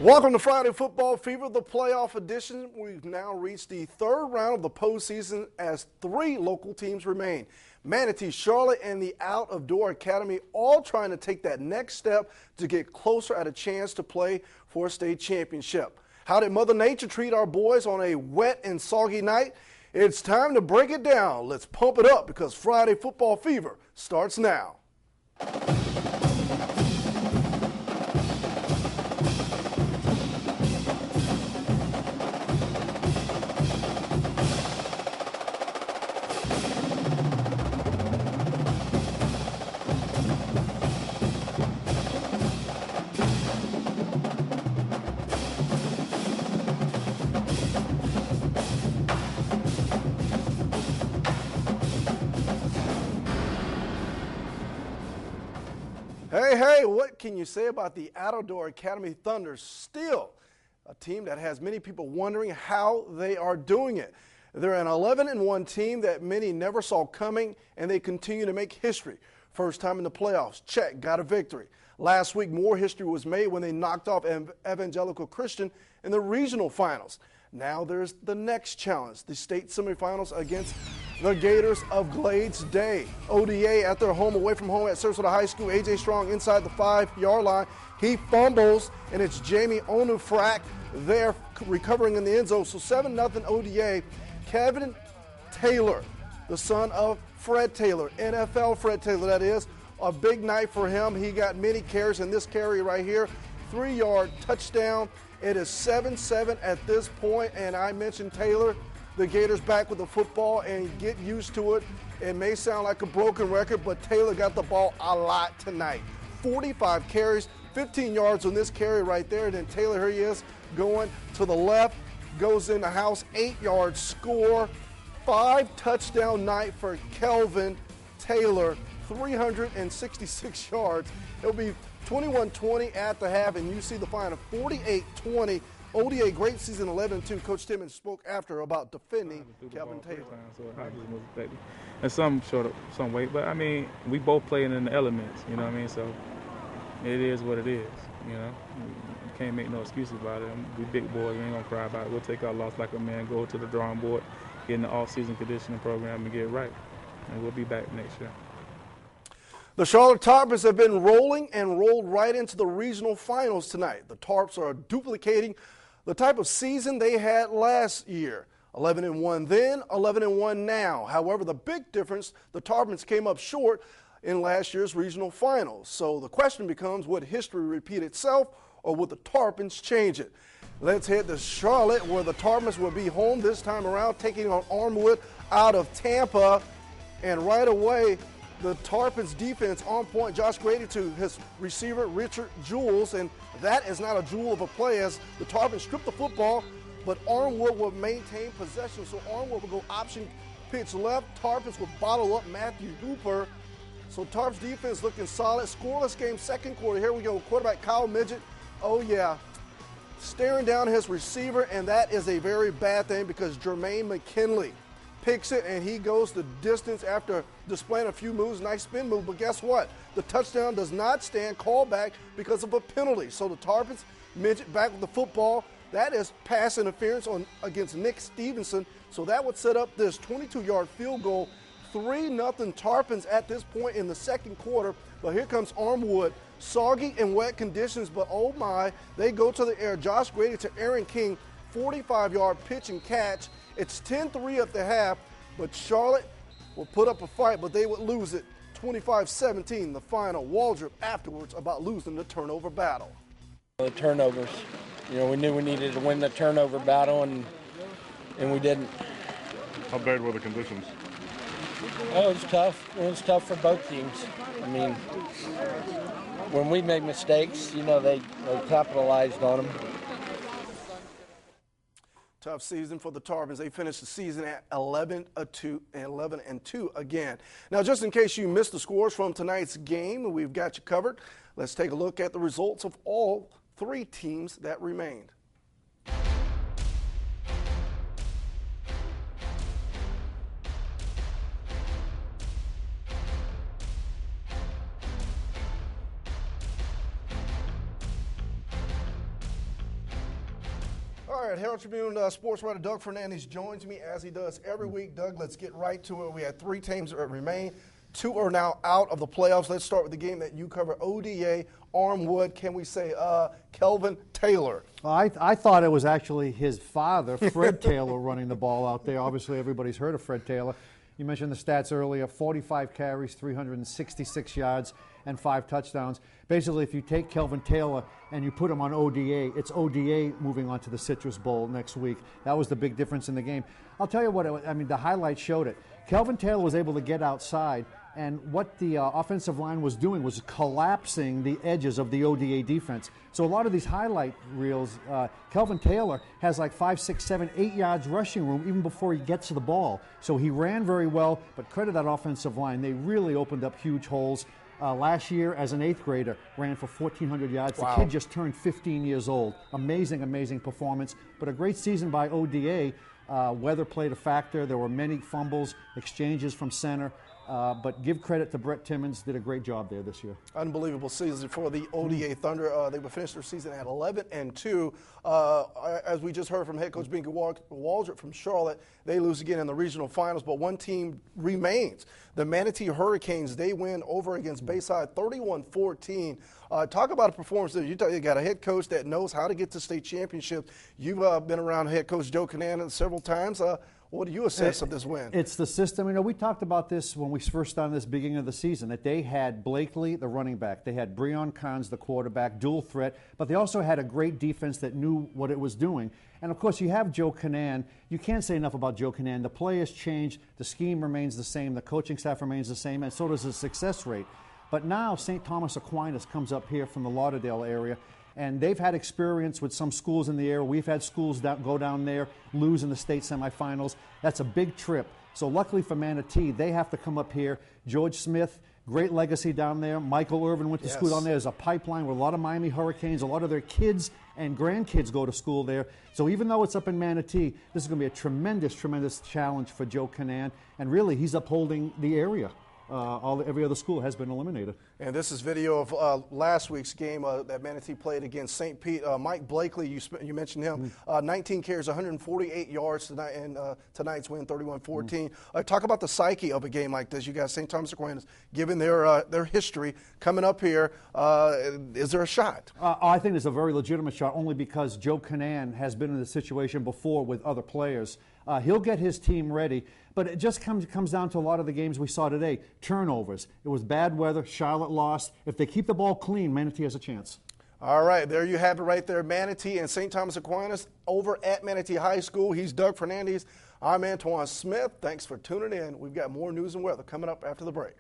Welcome to Friday Football Fever, the playoff edition. We've now reached the third round of the postseason as three local teams remain. Manatee, Charlotte, and the Out-of-Door Academy all trying to take that next step to get closer at a chance to play for a state championship. How did Mother Nature treat our boys on a wet and soggy night? It's time to break it down. Let's pump it up because Friday Football Fever starts now. Hey, what can you say about the Out-of-Door Academy Thunder? Still a team that has many people wondering how they are doing it. They're an 11-1 team that many never saw coming, and they continue to make history. First time in the playoffs, check, got a victory. Last week, more history was made when they knocked off Evangelical Christian in the regional finals. Now there's the next challenge, the state semifinals against the Gators of Glades Day. ODA at their home, away from home at Sarasota High School. A.J. Strong inside the 5-yard line. He fumbles, and it's Jamie Onufrak there recovering in the end zone. So 7-0 ODA. Kevin Taylor, the son of Fred Taylor, NFL Fred Taylor, that is. A big night for him. He got many carries, and this carry right here, 3-yard touchdown. It is 7-7 at this point, and I mentioned Taylor. The Gators back with the football, and get used to it. It may sound like a broken record, but Taylor got the ball a lot tonight. 45 carries, 15 yards on this carry right there. And then Taylor, here he is, going to the left, goes in the house, 8-yard score. 5-touchdown night for Kelvin Taylor, 366 yards. It'll be 21-20 at the half, and you see the final 48-20. ODA, great season, 11-2. Coach Timmons spoke after about defending Kelvin Taylor. So I just was affected. And some short of some weight, but I mean, we both playing in the elements, you know what I mean? So it is what it is, you know? You can't make no excuses about it. We big boys, we ain't gonna cry about it. We'll take our loss like a man, go to the drawing board, get in the off-season conditioning program and get it right. And we'll be back next year. The Charlotte Tarpers have been rolling and rolled right into the regional finals tonight. The Tarps are duplicating the type of season they had last year. 11-1 then, 11-1 now. However, the big difference, the Tarpons came up short in last year's regional finals. So the question becomes, would history repeat itself or would the Tarpons change it? Let's head to Charlotte, where the Tarpons will be home this time around, taking on Armwood out of Tampa. And right away, the Tarpons defense on point. Josh Grady to his receiver, Richard Jules, and that is not a jewel of a play as the Tarpons strip the football, but Armwood will maintain possession. So Armwood will go option pitch left. Tarpons will bottle up Matthew Hooper. So Tarps defense looking solid. Scoreless game, second quarter. Here we go. Quarterback Kyle Midget. Oh, yeah. Staring down his receiver, and that is a very bad thing because Jermaine McKinley picks it, and he goes the distance after displaying a few moves. Nice spin move, but guess what? The touchdown does not stand, called back because of a penalty. So the Tarpons, Midget back with the football. That is pass interference against Nick Stevenson. So that would set up this 22-yard field goal. 3-0 Tarpons at this point in the second quarter. But here comes Armwood. Soggy and wet conditions, but oh my, they go to the air. Josh Grady to Aaron King, 45-yard pitch and catch. It's 10-3 at the half, but Charlotte will put up a fight, but they would lose it 25-17, the final. Waldrop afterwards about losing the turnover battle. The turnovers. You know, we knew we needed to win the turnover battle, and we didn't. How bad were the conditions? Oh, it was tough. It was tough for both teams. I mean, when we made mistakes, you know, they capitalized on them. Tough season for the Tarpons. They finished the season at 11-2 again. Now, just in case you missed the scores from tonight's game, we've got you covered. Let's take a look at the results of all three teams that remained. All right, Herald-Tribune sports writer Doug Fernandes joins me as he does every week. Doug, let's get right to it. We had 3 teams that remain. 2 are now out of the playoffs. Let's start with the game that you cover, ODA, Armwood. Can we say Kelvin Taylor? Well, I thought it was actually his father, Fred Taylor, running the ball out there. Obviously, everybody's heard of Fred Taylor. You mentioned the stats earlier, 45 carries, 366 yards, and 5 touchdowns. Basically, if you take Kelvin Taylor and you put him on ODA, it's ODA moving on to the Citrus Bowl next week. That was the big difference in the game. I'll tell you what, the highlights showed it. Kelvin Taylor was able to get outside, and what the offensive line was doing was collapsing the edges of the ODA defense. So a lot of these highlight reels, Kelvin Taylor has like 5, 6, 7, 8 yards rushing room even before he gets to the ball. So he ran very well, but credit that offensive line. They really opened up huge holes. Last year, as an 8th grader, ran for 1,400 yards. Wow. The kid just turned 15 years old. Amazing, amazing performance. But a great season by ODA. Weather played a factor. There were many fumbles, exchanges from center. But give credit to Brett Timmons, did a great job there this year. Unbelievable season for the ODA Thunder. They would finish their season at 11-2. As we just heard from head coach Binky Waldrop from Charlotte, they lose again in the regional finals, but one team remains. The Manatee Hurricanes, they win over against Bayside 31-14. Talk about a performance there. You got a head coach that knows how to get to state championships. You've been around head coach Joe Canaan several times. What do you assess of this win? It's the system. You know, we talked about this when we first started this beginning of the season, that they had Blakely, the running back. They had Breon Carnes, the quarterback, dual threat. But they also had a great defense that knew what it was doing. And, of course, you have Joe Canaan. You can't say enough about Joe Canaan. The players changed. The scheme remains the same. The coaching staff remains the same. And so does the success rate. But now St. Thomas Aquinas comes up here from the Lauderdale area. And they've had experience with some schools in the area. We've had schools go down there, lose in the state semifinals. That's a big trip. So luckily for Manatee, they have to come up here. George Smith, great legacy down there. Michael Irvin went to school down there. There's a pipeline with a lot of Miami Hurricanes. A lot of their kids and grandkids go to school there. So even though it's up in Manatee, this is going to be a tremendous, tremendous challenge for Joe Canaan. And really, he's upholding the area. Every other school has been eliminated. And this is video of last week's game that Manatee played against St. Pete. Mike Blakely, you mentioned him, 19 carries, 148 yards tonight, and tonight's win, 31-14. Talk about the psyche of a game like this. You got St. Thomas Aquinas, given their history, coming up here. Is there a shot? I think it's a very legitimate shot, only because Joe Canaan has been in this situation before with other players. He'll get his team ready. But it just comes down to a lot of the games we saw today. Turnovers. It was bad weather. Charlotte lost. If they keep the ball clean, Manatee has a chance. All right, there you have it right there. Manatee and St. Thomas Aquinas over at Manatee High School. He's Doug Fernandes. I'm Antawan Smith. Thanks for tuning in. We've got more news and weather coming up after the break.